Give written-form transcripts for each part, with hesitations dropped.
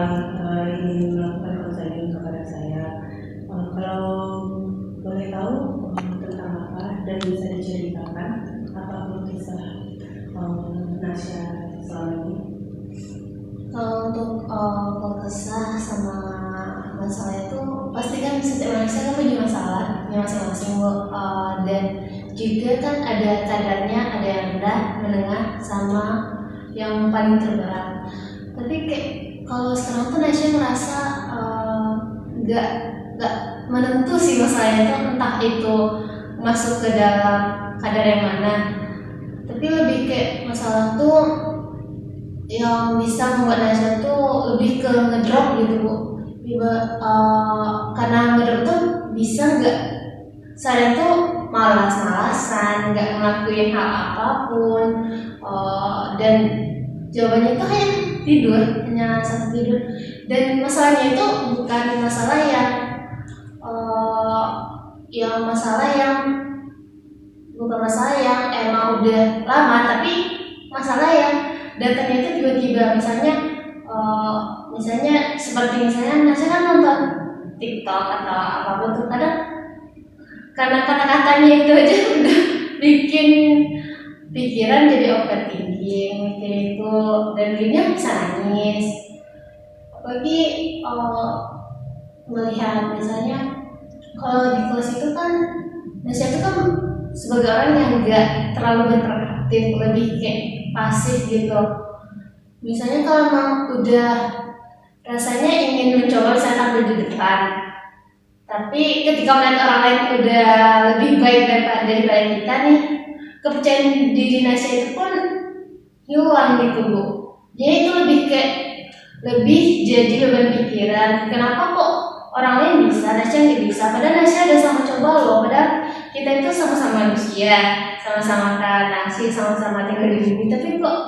yang ingin melakukan konseling kepada saya. Kalau boleh tahu tentang apa dan bisa diceritakan apa kisah Nasya selama ini? Kalau untuk kesah sama masalah itu pasti kan setiap manusia kan punya masalahnya masing-masing, dan juga kan ada kadarnya, ada yang rendah, menengah, sama yang paling terberat. Tapi kayak kalau sekarang tuh Nasya merasa nggak menentu sih masalahnya itu, entah itu masuk ke dalam kadar yang mana, tapi lebih kayak masalah tuh yang bisa membuat Nasya tuh lebih ke ngedrop gitu Bu. Karena ngedrop tuh bisa nggak saya tuh malas-malasan, nggak ngelakuin hal apapun, dan jawabannya itu hanya tidur, hanya satu tidur. Dan masalahnya itu bukan masalah yang bukan masalah yang emang udah lama, tapi masalah yang datanya itu tiba-tiba. Misalnya seperti Nasya kan nonton TikTok atau apapun tuh, kadang karena kata-katanya itu aja udah bikin pikiran jadi overthinking, mikir itu, dan akhirnya bisa nangis. Apalagi melihat misalnya kalau di kelas itu kan Nasya itu kan sebagai orang yang nggak terlalu beraktif, lebih kayak pasif gitu. Misalnya kalau memang udah rasanya ingin mencoba misalnya tampil di depan, tapi ketika melihat orang lain udah lebih baik daripada kita nih, kepercayaan diri Nasya itu pun hilang gitu Bu. Jadi itu lebih jadi beban pikiran. Kenapa kok orang lain bisa, Nasya nggak bisa? Padahal Nasya ada sama coba loh. Padahal kita itu sama-sama manusia, sama-sama nasi, sama-sama tinggal di bumi. Tapi kok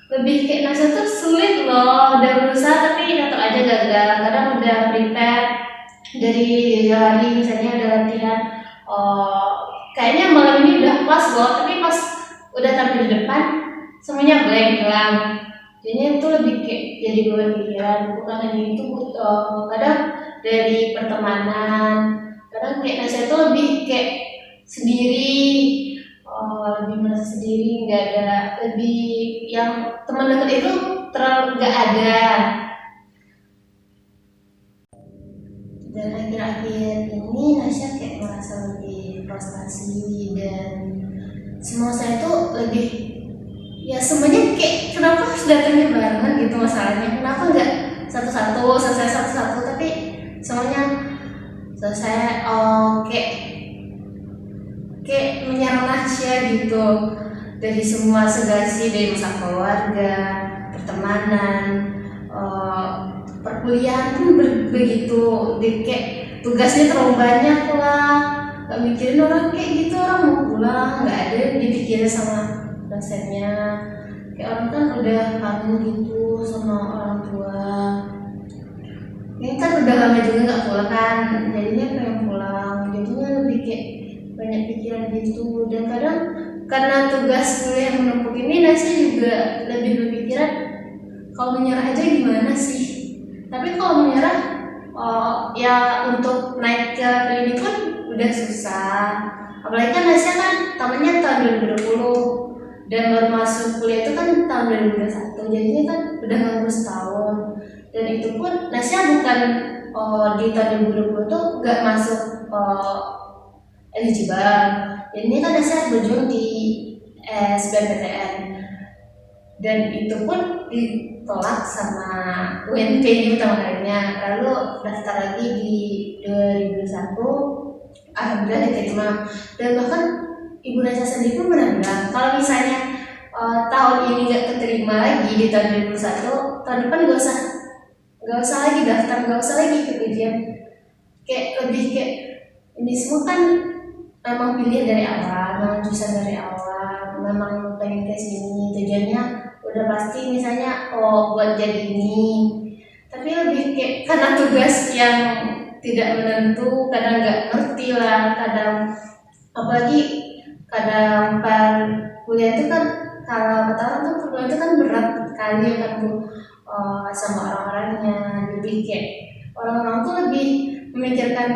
lebih kayak Nasya tuh sulit loh. Udah berusaha tapi tetap aja gagal. Kadang udah prepare dari hari, misalnya udah latihan, kayaknya malam ini udah pas loh, tapi pas udah tampil di depan semuanya blank, hilang. Jadinya itu lebih kayak jadi beban pikiran. Bukan hanya itu, kadang dari pertemanan, kadang kayak Nasya itu lebih kayak sendiri, lebih merasa sendiri, nggak ada, lebih yang teman dekat itu terlalu nggak ada. Dan akhir-akhir ini Nasya kayak merasa lebih frustasi, dan semua saya tuh lebih, ya semuanya kayak kenapa harus datangnya barengan gitu masalahnya, kenapa nggak satu-satu, selesai satu-satu, tapi semuanya selesai. Kayak menyerang Nasya gitu dari semua segasi, dari masa keluarga, pertemanan, perkuliahan pun begitu. Kayak tugasnya terlalu banyak lah, gak mikirin orang kayak gitu, orang mau pulang nggak ada yang dipikirin sama dosennya. Kayak orang kan udah kangen gitu sama orang tua. Ini kan udah lama juga nggak pulang kan, jadinya pengen pulang, jadinya lebih kayak banyak pikiran gitu. Dan kadang karena tugas kuliah yang menumpuk ini, Nasya juga lebih berpikiran kalau menyerah aja gimana sih. Tapi kalau menyerah, ya untuk naik ke klinik pun udah susah. Apalagi kan Nasya kan tamatnya tahun 2020 dan baru masuk kuliah itu kan tahun 2021, jadinya kan udah nganggur setahun. Dan itu pun Nasya bukan di tahun 2020 tuh gak masuk eligible. Jadinya kan Nasya berjuang di SBMPTN, dan itu pun ditolak sama UNP di pertama kalinya. Lalu daftar lagi di 2021, alhamdulillah diterima. Dan bahkan Ibu Nasya sendiri pun pernah bilang kalau misalnya tahun ini nggak keterima lagi di tahun 2021, tahun depan nggak usah lagi daftar, nggak usah lagi ikut ujian. Kayak lebih kayak ini semua kan memang pilihan dari awal, memang jurusan dari awal, memang pengen ke sini, tujuannya udah pasti misalnya buat jadi ini. Tapi lebih kayak karena tugas yang tidak menentu, kadang nggak ngerti lah, kadang apalagi kadang kuliah itu kan, kalau kata orang tuh kuliah itu kan berat sekali kan Bu, sama orang-orangnya, kayak orang-orang tuh lebih memikirkan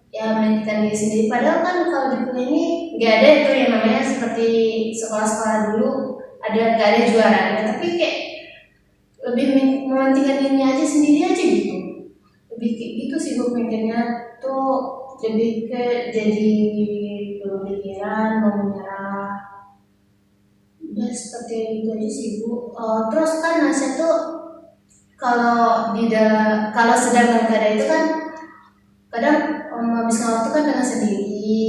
diri sendiri, padahal kan kalau di kuliah ini nggak ada itu yang namanya seperti sekolah-sekolah dulu nggak ada juaranya, tapi kayak lebih mementingkan dirinya aja sendiri aja gitu, lebih kayak gitu sih gue mikirnya tuh, lebih ke jadi pemikiran mau menyerah, udah seperti itu aja sih Bu. Terus kan Nasya tuh kalau sedang berada itu kan kadang menghabiskan waktu kan dengan sendiri,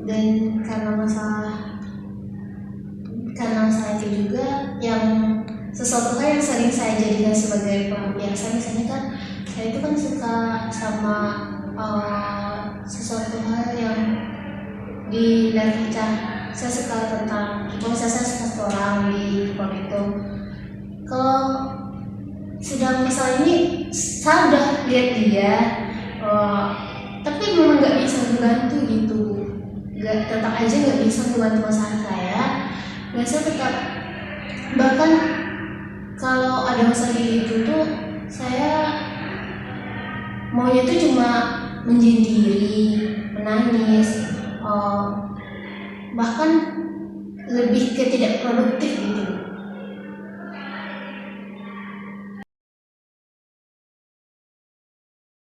dan karena masalah itu juga yang sesuatu hal yang sering saya jadikan sebagai pelampiasan, misalnya kan saya itu kan suka sama sesuatu hal yang di dari kaca. Saya suka tentang saya suka orang di Jepang itu. Kalau sedang masalah ini saya udah lihat dia, tapi memang nggak bisa membantu gitu, tetap aja nggak bisa membantu masalah saya. Dan saya tetap, bahkan kalau ada masalah gitu tuh saya maunya itu cuma menyendiri, menangis, bahkan lebih ke tidak produktif gitu.